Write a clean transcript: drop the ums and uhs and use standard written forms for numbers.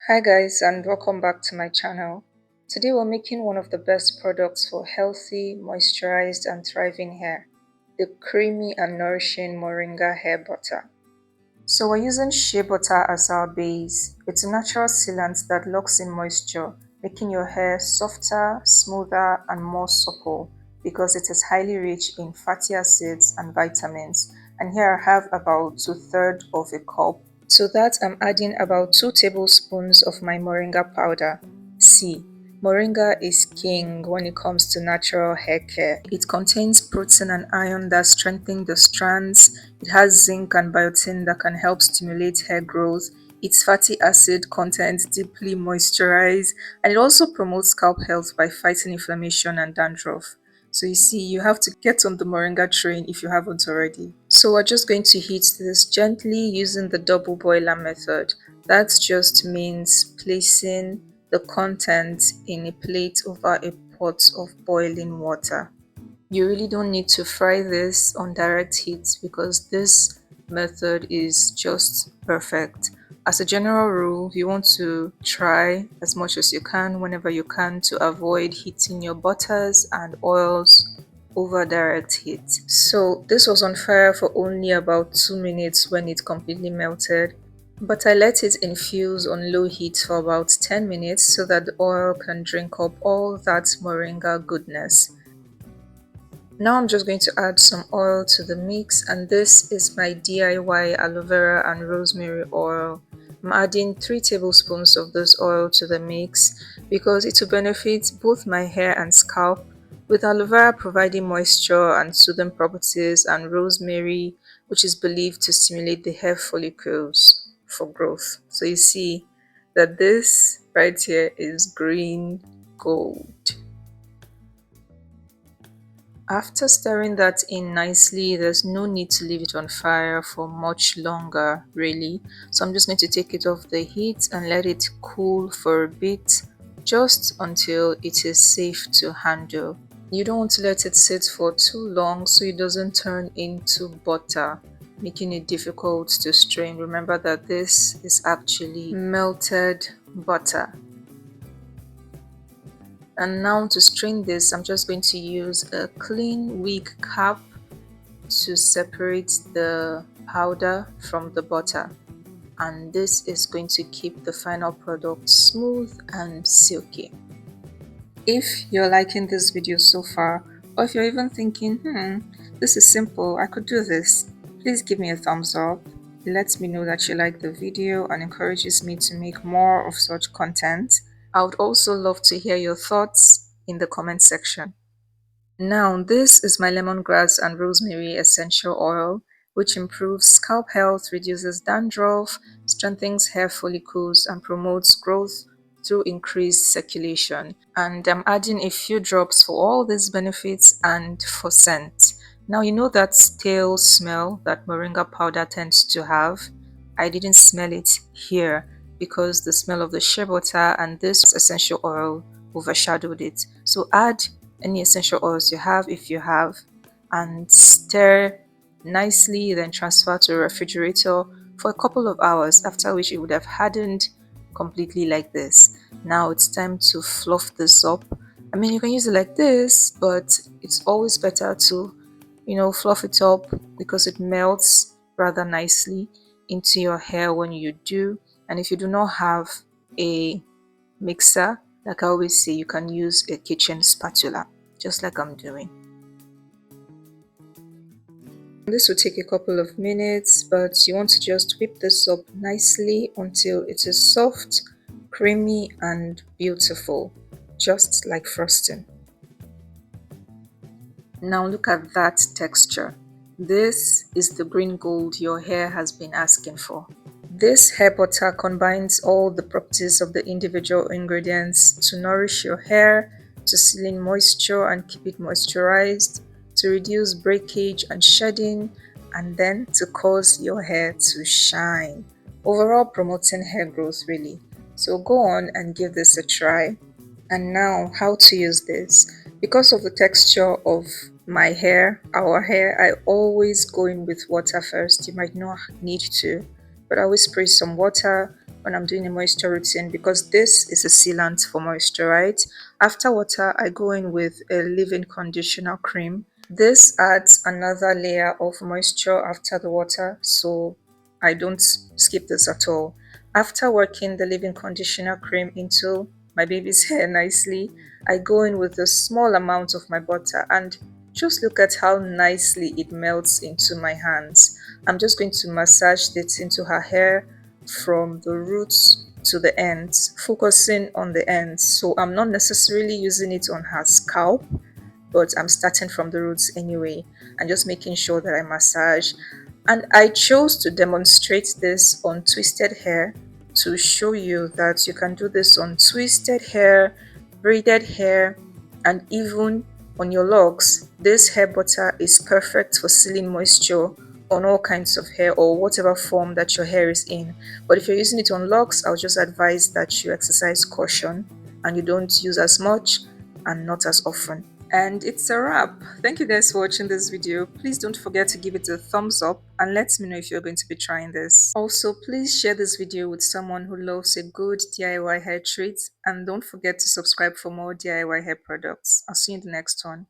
Hi guys, and welcome back to my channel. Today we're making one of the best products for healthy, moisturized and thriving hair, the creamy and nourishing Moringa hair butter. So we're using shea butter as our base. It's a natural sealant that locks in moisture, making your hair softer, smoother and more supple because it is highly rich in fatty acids and vitamins. And here I have about 2/3 of a cup. To that, I'm adding about 2 tablespoons of my moringa powder. See, moringa is king when it comes to natural hair care. It contains protein and iron that strengthen the strands. It has zinc and biotin that can help stimulate hair growth. Its fatty acid content deeply moisturize, and it also promotes scalp health by fighting inflammation and dandruff. So you see, you have to get on the moringa train if you haven't already. So we're just going to heat this gently using the double boiler method. That just means placing the content in a plate over a pot of boiling water. You really don't need to fry this on direct heat because this method is just perfect. As a general rule, you want to try as much as you can whenever you can to avoid heating your butters and oils over direct heat. So this was on fire for only about 2 minutes when it completely melted, but I let it infuse on low heat for about 10 minutes so that the oil can drink up all that moringa goodness. Now I'm just going to add some oil to the mix, and this is my DIY aloe vera and rosemary oil. I'm adding 3 tablespoons of this oil to the mix because it will benefit both my hair and scalp, with aloe vera providing moisture and soothing properties, and rosemary, which is believed to stimulate the hair follicles for growth. So you see that this right here is green gold. After stirring that in nicely, there's no need to leave it on fire for much longer, really. So I'm just going to take it off the heat and let it cool for a bit, just until it is safe to handle. You don't want to let it sit for too long so it doesn't turn into butter, making it difficult to strain. Remember that this is actually melted butter. And now to strain this, I'm just going to use a clean wig cap to separate the powder from the butter. And this is going to keep the final product smooth and silky. If you're liking this video so far, or if you're even thinking, this is simple, I could do this, please give me a thumbs up. It lets me know that you like the video and encourages me to make more of such content. I would also love to hear your thoughts in the comment section. Now, this is my lemongrass and rosemary essential oil, which improves scalp health, reduces dandruff, strengthens hair follicles, and promotes growth through increased circulation. And I'm adding a few drops for all these benefits and for scent. Now, you know that stale smell that moringa powder tends to have? I didn't smell it here because the smell of the shea butter and this essential oil overshadowed it. So add any essential oils you have if you have, and stir nicely, then transfer to a refrigerator for a couple of hours, after which it would have hardened completely like this. Now it's time to fluff this up. I mean, you can use it like this, but it's always better to fluff it up because it melts rather nicely into your hair when you do. And if you do not have a mixer, like I always say, you can use a kitchen spatula, just like I'm doing. This will take a couple of minutes, but you want to just whip this up nicely until it is soft, creamy and beautiful, just like frosting. Now look at that texture. This is the green gold your hair has been asking for. This hair butter combines all the properties of the individual ingredients to nourish your hair, to seal in moisture and keep it moisturized, to reduce breakage and shedding, and then to cause your hair to shine. Overall promoting hair growth really. So go on and give this a try. And now how to use this. Because of the texture of my hair, our hair, I always go in with water first. You might not need to, but I always spray some water when I'm doing a moisture routine because this is a sealant for moisture, right? After water, I go in with a leave-in conditioner cream. This adds another layer of moisture after the water, so I don't skip this at all. After working the leave-in conditioner cream into my baby's hair nicely, I go in with a small amount of my butter and just look at how nicely it melts into my hands. I'm just going to massage it into her hair from the roots to the ends, focusing on the ends. So I'm not necessarily using it on her scalp, but I'm starting from the roots anyway and just making sure that I massage. And I chose to demonstrate this on twisted hair to show you that you can do this on twisted hair, braided hair, and even on your locks. This hair butter is perfect for sealing moisture on all kinds of hair or whatever form that your hair is in. But if you're using it on locks, I'll just advise that you exercise caution and you don't use as much and not as often. And it's a wrap. Thank you guys for watching this video. Please don't forget to give it a thumbs up and let me know if you're going to be trying this. Also, please share this video with someone who loves a good DIY hair treat, and don't forget to subscribe for more DIY hair products. I'll see you in the next one.